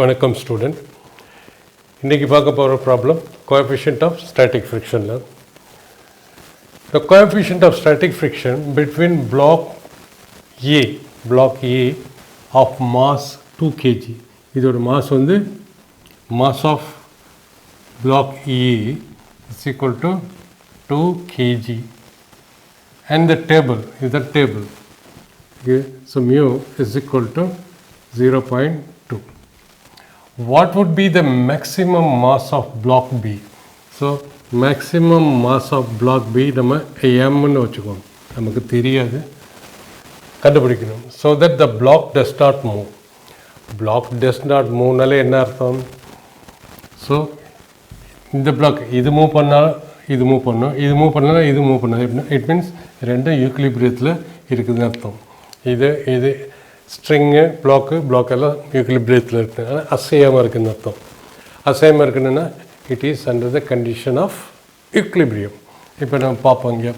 வணக்கம் ஸ்டூடெண்ட். இன்றைக்கி பார்க்க போகிற ப்ராப்ளம் கோஎஃபிஷியன்ட் ஆஃப் ஸ்டாட்டிக் ஃப்ரிக்ஷனில். The coefficient of static friction between block A of mass 2 kg. இதோட மாஸ் வந்து mass of block A is equal to 2 kg and the table is the table. Okay, so mu is equal to 0.2. What would be the maximum mass of block B? So maximum mass of block B நம்ம m ன்னு வச்சுக்கோம், நமக்கு தெரியாது, கண்டுபிடிக்கணும். So that the block does not move. Block does not move நாலே என்ன அர்த்தம்? So இந்த block இது மூவ் பண்ணால் இது மூவ் பண்ணணும், இது மூவ் பண்ணால் இது மூவ் பண்ணணும். இட் மீன்ஸ் ரெண்டும் ஈக்குலிபிரியத்தில் இருக்குதுன்னு அர்த்தம். இது ஸ்ட்ரிங்கு பிளாக் எல்லாம் ஈக்குலிபிரியத்தில் இருக்குது, ஆனால் அசையாமல் இருக்குதுன்னு அர்த்தம். அசையாமல் இருக்குதுன்னா it is under the condition of equilibrium. இப்போ நம்ம பார்ப்போம், இங்கே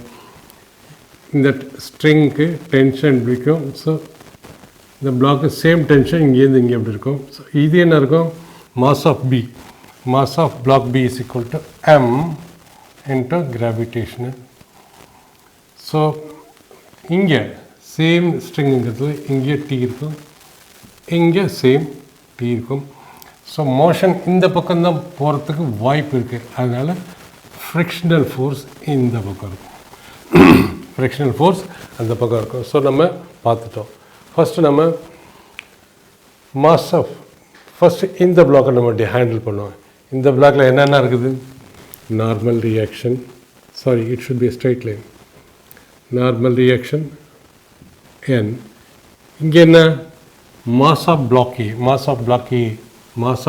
இந்த ஸ்ட்ரிங்க்கு டென்ஷன் பிடிக்கும். ஸோ இந்த பிளாக்கு சேம் டென்ஷன் இங்கேருந்து இங்கே எப்படி இருக்கும். ஸோ இது என்ன இருக்கும்? Mass of B, mass of block B is equal to m into gravitational. So இங்கே சேம் ஸ்ட்ரிங்கிறது இங்கே டி இருக்கும், இங்கே சேம் டி இருக்கும். ஸோ மோஷன் இந்த பக்கம்தான் போகிறதுக்கு வாய்ப்பு இருக்குது, அதனால் ஃப்ரிக்ஷனல் ஃபோர்ஸ் இந்த பக்கம் இருக்கும், ஃப்ரிக்ஷனல் ஃபோர்ஸ் அந்த பக்கம் இருக்கும். ஸோ நம்ம பார்த்துட்டோம். ஃபஸ்ட்டு நம்ம மாஸ் ஆஃப் ஃபஸ்ட்டு இந்த பிளாக்கை நம்ம ஹேண்டில் பண்ணுவோம். இந்த பிளாக்கில் என்னென்ன இருக்குது? normal reaction, sorry, it should be a straight line. Normal reaction n. இங்கே என்ன? mass of block A, mass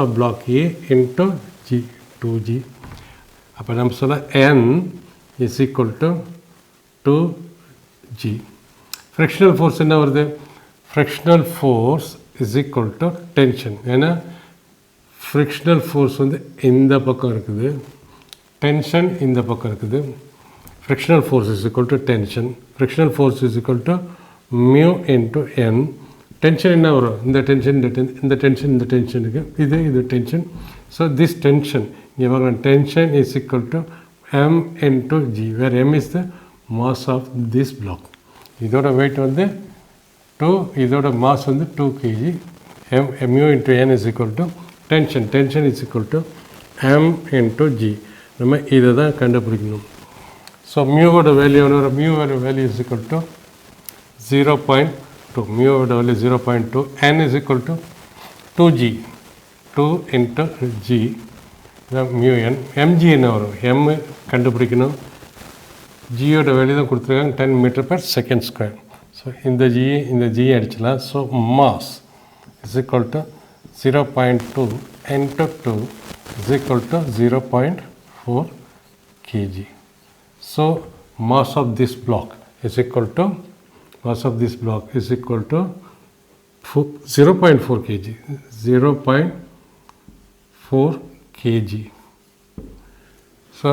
of block A into g, 2g. அப்போ நம்ம சொல்ல n is equal to 2g. frictional force என்ன வருது? frictional force is equal to tension. ஏன்னா frictional force வந்து இந்த பக்கம் இருக்குது, டென்ஷன் இந்த பக்கம் இருக்குது. Frictional force is equal to tension. Frictional force is equal to mu into N. Tension என்ன வரும்? இந்த டென்ஷன் இந்த டென்ஷனுக்கு இது டென்ஷன். ஸோ திஸ் டென்ஷன் இங்கே வரும். Tension is equal to m into g, where m is the mass of this block. இதோட weight வந்து 2, இதோட மாஸ் வந்து 2 kg. Mu into N is equal to tension is equal to m into g. நம்ம இதை தான் கண்டுபிடிக்கணும். So மியூவோட value எவ்வளோ? மியூவோட வேல்யூ இஸ் ஈக்குவல் டு 0.2. மியூவோட value 0.2. n is equal to 2g, 2 into g, mu N. mg என்ன வரும்? m கண்டுபிடிக்கணும். ஜியோட வேல்யூ தான் கொடுத்துருக்காங்க, 10 m/s². ஸோ இந்த ஜி அடிச்சலாம். So mass is equal to 0.2 into 2 is equal to 0.4 kg. So mass of this block is equal to 0.4 kg. 0.4 kg. So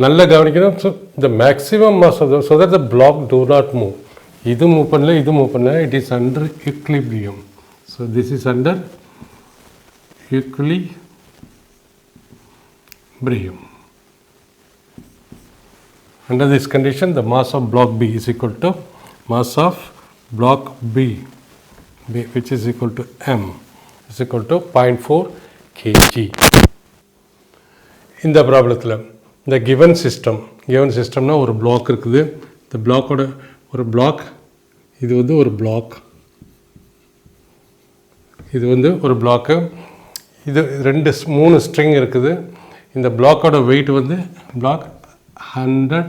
நல்ல கவனிக்கணும். So the maximum mass of so that the block do not move. இது move பண்ணல, it is under equilibrium. So this is under equilibrium. Under this condition, the mass of block B is equal to mass of block B, which is equal to m, is equal to 0.4 kg. இந்த ப்ராப்ளத்தில் இந்த given systemனா ஒரு black இருக்குது. இந்த பிளாக்கோட ஒரு black, இது வந்து ஒரு பிளாக்கு, இது 3 ஸ்ட்ரிங் இருக்குது. இந்த பிளாக்கோட வெயிட் வந்து பிளாக் 100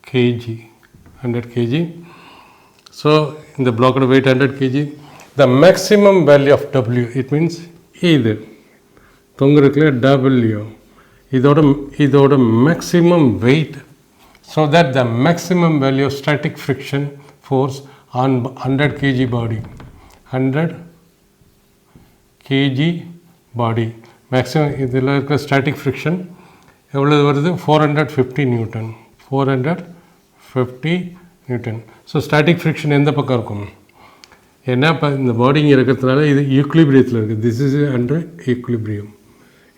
kg. ஸோ இந்த பிளாக்கோட weight 100 kg. The maximum value of W, it means இது தொங்குறதுல W, இதோட maximum weight. So that the maximum value of static friction force on 100 kg body, 100 kg body maximum இதில் இருக்கிற static friction எவ்வளோ வருது? 450 newton. 450 newton. So static friction எந்த பக்கம் இருக்கும்? ஏன்னா இப்போ இந்த பாடிங்க இருக்கிறதுனால இது ஈக்குலிபிரியத்தில் இருக்குது. This is under equilibrium.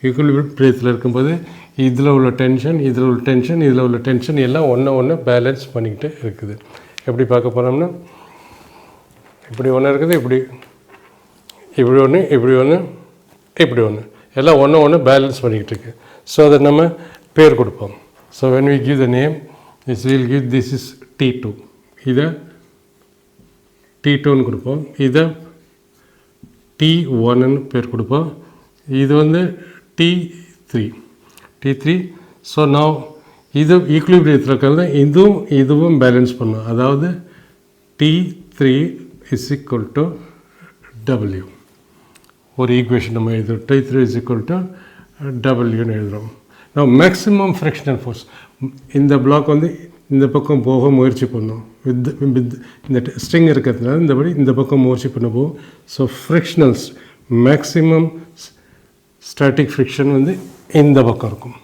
ஈக்குலிபிரியத்தில் இருக்கும்போது இதில் உள்ள டென்ஷன், இதில் உள்ள டென்ஷன், இதில் உள்ள டென்ஷன் எல்லாம் ஒன்று பேலன்ஸ் பண்ணிக்கிட்டு இருக்குது. எப்படி பார்க்க போனோம்னா இப்படி ஒன்று இருக்குது, இப்படி ஒன்று, இப்படி ஒன்று, இப்படி ஒன்று, எல்லாம் ஒன்று பேலன்ஸ் பண்ணிக்கிட்டு இருக்குது. ஸோ அதை நம்ம பேர் கொடுப்போம். So when we give the name, this will give this is T2. இதை T2ன்னு கொடுப்போம். இதை T1ன்னு பேர் கொடுப்போம். இது வந்து T3. ஸோ நான் இது ஈக்குலிபிரியத்தில் இருக்கிறது இதுவும் பேலன்ஸ் பண்ணும். அதாவது T3 is equal to W. ஒரு ஈக்குவேஷன் நம்ம எழுதுகிறோம். T3 is equal to Wன்னு எழுதுகிறோம். நான் மேக்ஸிமம் ஃப்ரிக்ஷனல் ஃபோர்ஸ் இந்த பிளாக் வந்து இந்த பக்கம் போக முயற்சி பண்ணோம். இந்த ஸ்ட்ரிங் இருக்கிறதுனால இந்த பக்கம் முயற்சி பண்ண போகும். ஸோ ஃப்ரிக்ஷனல்ஸ் மேக்ஸிமம் ஸ்டாட்டிக் ஃப்ரிக்ஷன் வந்து இந்த பக்கம் இருக்கும்.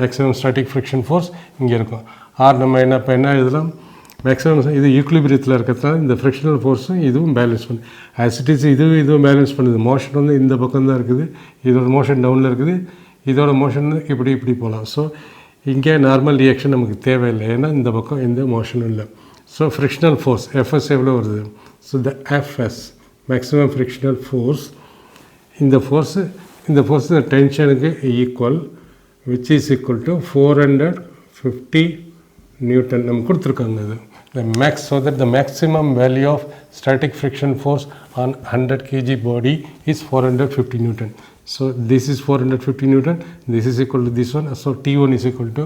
மேக்ஸிமம் ஸ்டாட்டிக் ஃப்ரிக்ஷன் ஃபோர்ஸ் இங்கே இருக்கும். நம்ம என்ன எழுதலாம், மேக்ஸிமம் இது ஈக்குலிபிரியத்தில் இருக்கிறதுனால இந்த ஃப்ரிக்ஷனல் ஃபோர்ஸும் இதுவும் பேலன்ஸ் பண்ணு. ஆஸ் இட் இஸ் இதுவும் பேலன்ஸ் பண்ணுது. மோஷன் வந்து இந்த பக்கம் தான் இருக்குது, இதோட மோஷன் டவுனில் இருக்குது, இதோட மோஷன் இப்படி போகலாம். ஸோ இங்கே நார்மல் ரியாக்ஷன் நமக்கு தேவையில்லை, ஏன்னா இந்த பக்கம் எந்த மோஷனும் இல்லை. ஸோ ஃப்ரிக்ஷனல் ஃபோர்ஸ் எஃப்எஸ் எவ்வளோ வருது? So the FS maximum frictional force, இந்த ஃபோர்ஸு இந்த டென்ஷனுக்கு equal, which is equal to 450 newton நம்ம கொடுத்துருக்காங்க. இது the max, so that the maximum value of static friction force on 100 kg body is 450 Newton. So this is 450 Newton, this is equal to this one, so T1 is equal to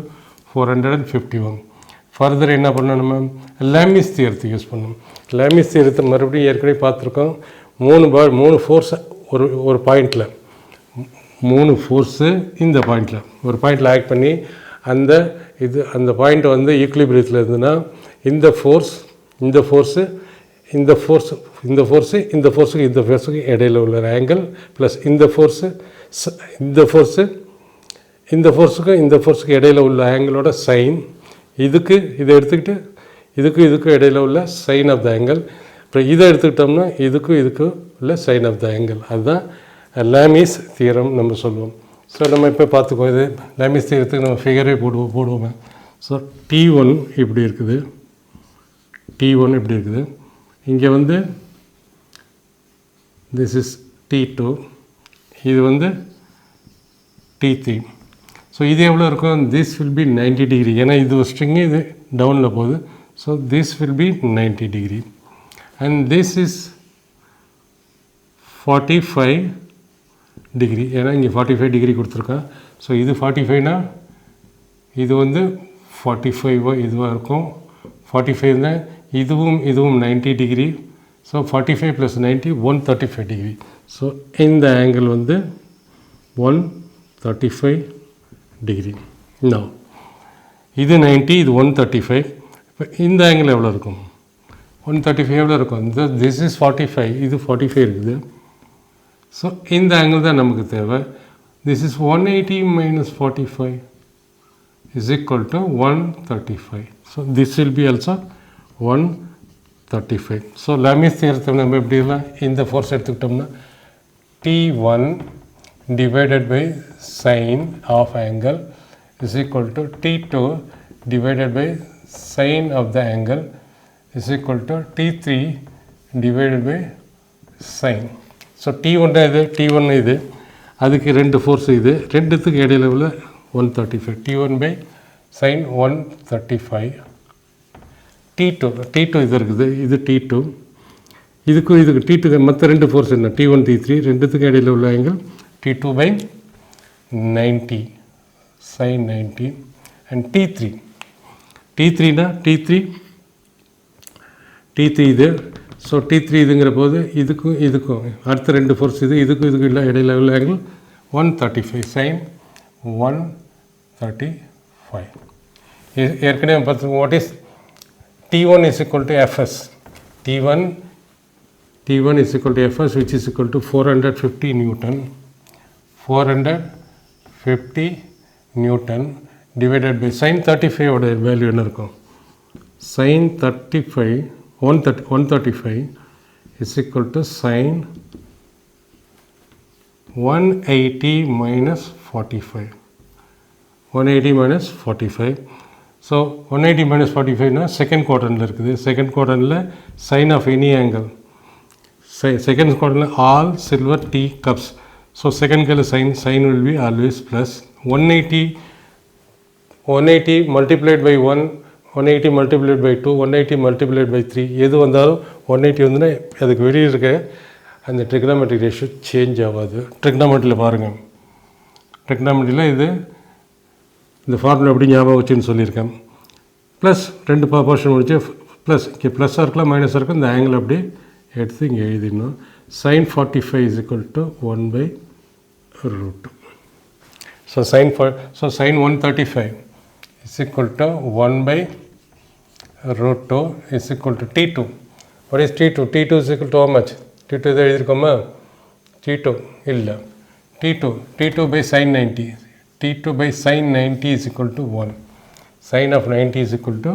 451. Further என்ன பண்ணணும், நம்ம Lami's தியரத்தை use பண்ணணும். Lami's தியரத்தை மறுபடியும் ஏற்கனவே பார்த்துருக்கோம். மூணு ஃபோர்ஸ் ஒரு பாயிண்டில், 3 ஃபோர்ஸு இந்த பாயிண்டில் ஒரு பாயிண்டில் ஆக்ட் பண்ணி அந்த பாயிண்ட் வந்து ஈக்குலிபிரியத்தில் இருந்ததுன்னா இந்த ஃபோர்ஸுக்கு இடையில் உள்ள ஆங்கிள் ப்ளஸ் இந்த ஃபோர்ஸுக்கு இடையில் உள்ள ஆங்கிளோட சைன், இதை எடுத்துக்கிட்டு இதுக்கும் இடையில் உள்ள சைன் ஆஃப் த ஆங்கிள், அப்புறம் இதை எடுத்துக்கிட்டோம்னா இதுக்கும் உள்ள சைன் ஆஃப் த ஆங்கிள். அதுதான் லாமிஸ் தியரம் நம்ம சொல்லுவோம். ஸோ நம்ம இப்போ பார்த்துக்கோ, இது லாமிஸ் தியரத்துக்கு நம்ம ஃபிகரே போடுவோமே. ஸோ T1 இப்படி இருக்குது, இங்கே வந்து திஸ் இஸ் T2, இது வந்து T3. ஸோ இது எவ்வளோ இருக்கும்? திஸ் வில் பி 90 டிகிரி, ஏன்னா இது ஒரு ஸ்ட்ரிங்கு, இது டவுனில் போகுது. So this will be 90 degree and this is 45 degree, ஏன்னா இங்கே 45 டிகிரி கொடுத்துருக்கேன். ஸோ இது 45னா இது வந்து 45 இதுவாக இருக்கும். 45 தான் இதுவும் 90 டிகிரி. So 45 + 90 135 degree. ஸோ இந்த ஆங்கிள் வந்து 135 டிகிரி. நோ இது 90, இது 135. இப்போ இந்த ஆங்கிள் எவ்வளோ இருக்கும்? 135 எவ்வளோ இருக்கும்? திஸ் இஸ் 45, இது 45 இருக்குது. ஸோ இந்த ஆங்கிள் தான் நமக்கு தேவை. This is 180 - 45 is equal to 135. So this will be also 135. So Lami's தியரத்தை நம்ம எப்படி எல்லாம் இந்த ஃபோர்ஸ் எடுத்துக்கிட்டோம்னா T1 divided by sine of angle is equal to T2 divided by sine of the angle is equal to T3 divided by sine. So T1 இது அதுக்கு 2 force, இது ரெண்டுத்துக்கு இடையில உள்ள 135. T1 by sin 135. T2 இது இருக்குது, இது T2, இதுக்கு T2 மற்ற 2 ஃபோர்ஸ் என்ன? T1 T3 ரெண்டுத்துக்கு இடையில உள்ள angle T2 by 90 sin 90 and T3னா T3 இது. ஸோ T3 இதுங்கிற போது இதுக்கும் அடுத்த 2 ஃபோர்ஸ் இதுக்கும் இல்லை இடையில உள்ள ஆங்கிள் 135 sin 135. ஏற்கனவே பார்த்து what is T1 is equal to Fs. T1 is equal to Fs, which is equal to 450 Newton. 450 Newton divided by sin 35 ஓட வேல்யூ என்ன இருக்கும்? sin 35 135 is equal to sine 180 minus 45. 180 minus 45. So 180 minus 45 na second quadrant இருக்குது. Second quadrant sine of any angle. Second quadrant all silver tea cups. So second case sine will be always plus 180 multiplied by 1, 180 multiplied by 2, 180 multiplied by 3. எது வந்தாலும் 180 வந்துன்னா அதுக்கு வெளியே இருக்க அந்த trigonometric ratio change ஆகாது. ட்ரிக்னாமெட்ரியில் பாருங்கள், ட்ரிக்னாமெட்ரியில் இது இந்த ஃபார்முலா எப்படி ஞாபகம் வச்சுன்னு சொல்லியிருக்கேன். ப்ளஸ் ரெண்டு போர்ஷன் முடிச்சு ப்ளஸ் இங்கே ப்ளஸ்ஸாக இருக்கலாம் மைனஸாக இருக்கும். இந்த ஆங்கிள் அப்படி எடுத்து இங்கே எழுதிடணும். sin 45 is equal to 1 by root 2. So sin 135 is equal to 1 by root 2 is equal to T2. What is T2? T2 is equal to how much? T2 இதை எழுதியிருக்கோமா? T2 இல்லை, T2 by sin 90. T2 by sin 90 is equal to 1. Sin of 90 is equal to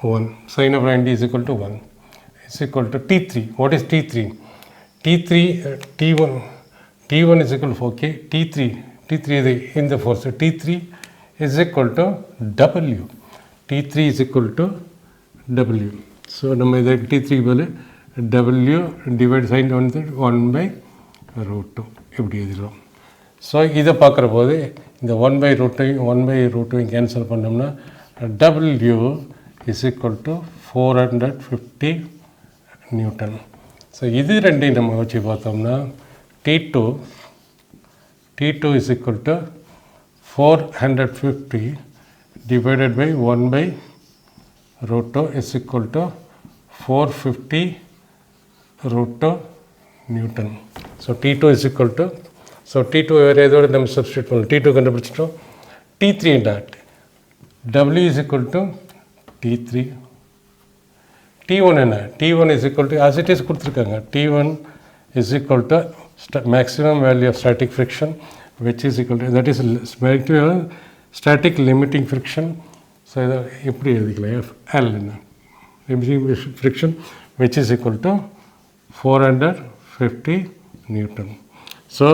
1. Sin of 90 is equal to 1. Is equal to T3. What is T3? T1 is equal to 4K. T3 is in the force. So T3 is equal to W. T3 is equal to W. So நம்ம இதை T3 போல W divided sin 1 by root 2 இப்படி எழுதிடுவோம். So இதை பார்க்குற போது இந்த 1 by root 2 cancel பண்ணோம்னா W is equal to 450 Newton. So இது ரெண்டையும் நம்ம வச்சு பார்த்தோம்னா T2 is equal to 450 divided by 1 by root 2 is equal to 450 root 2 Newton. So T2 is equal to, so T2 வேறு எதோட நம்ம சப்ஸ்டியூட் பண்ணலாம். T2 கண்டுபிடிச்சிட்டோம். T3 dot W is equal to T3. T1 என்ன? T1 is equal to, as it is கொடுத்துருக்காங்க, T1 is equal to maximum value of static friction which is equal to, that is static limiting friction. So இதை எப்படி எழுதிக்கலாம்? FL என்ன? limiting friction which is equal to 450 Newton. So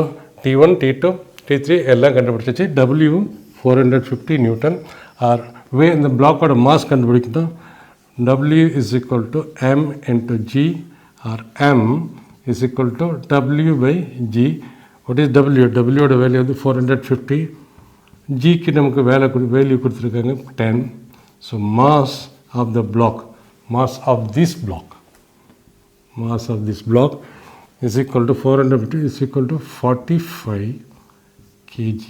T1, T2, T3 எல்லாம் கண்டுபிடிச்சிச்சு. W 450 Newton. R இந்த பிளாக்கோட mass கண்டுபிடிக்கணும். W is equal to M into G, or M is equal to W by G. What is W? W ஓட value வந்து 450. Gக்கு நமக்கு value கொடுத்துருக்காங்க 10. So mass of the block, mass of this block is equal to 450 is equal to 45 kg.